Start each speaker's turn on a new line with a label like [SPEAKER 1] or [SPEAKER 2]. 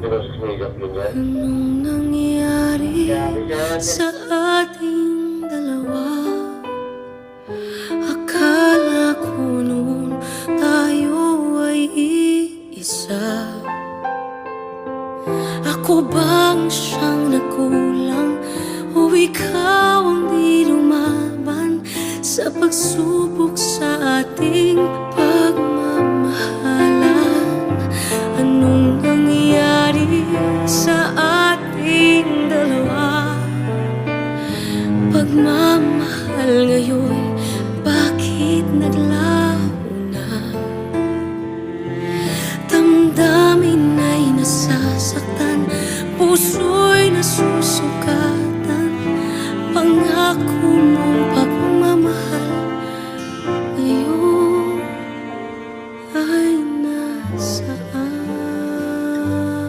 [SPEAKER 1] Anong nangyari sa ating dalawa? Akala ko noon tayo ay iisa. Ako bang siyang nagkulang o ikaw ang di lumaban sa pagsubok sa ating pagmamahalan? Anong nangyari sa ating dalawa? Pagmamahal ngayon, bakit naglaho na? Damdamin ay nasasaktan, puso'y nasusuka.